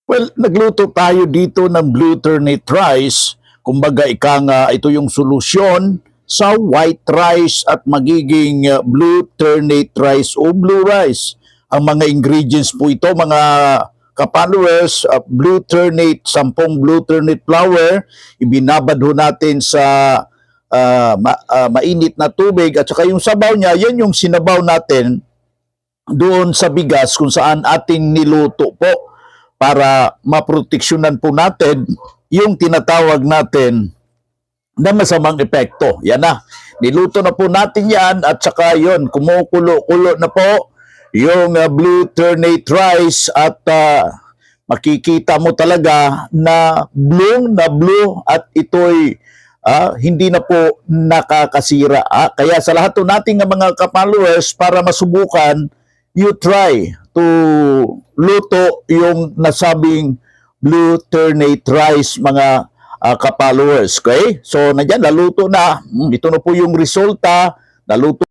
Well, nagluto tayo dito ng blue turnip rice. Kumbaga, ika nga, ito yung solusyon sa white rice at magiging blue turnip rice o blue rice. Ang mga ingredients po ito, mga ka-followers, blue turnip, 10 blue turnip flour, ibinabad ho natin sa mainit na tubig at saka yung sabaw niya, yan yung sinabaw natin doon sa bigas kung saan ating niluto po para maproteksyonan po natin yung tinatawag natin na masamang epekto. Yan na. Niluto na po natin yan at saka yun, kumukulo-kulo na po yung blue turnip rice at makikita mo talaga na blue at ito'y hindi na po nakakasira. Kaya sa lahat po nating mga ka-followers, para masubukan, you try to luto yung nasabing blue turnip rice, mga ka-followers. Okay? So, nandiyan, naluto na. Ito na po yung resulta. Naluto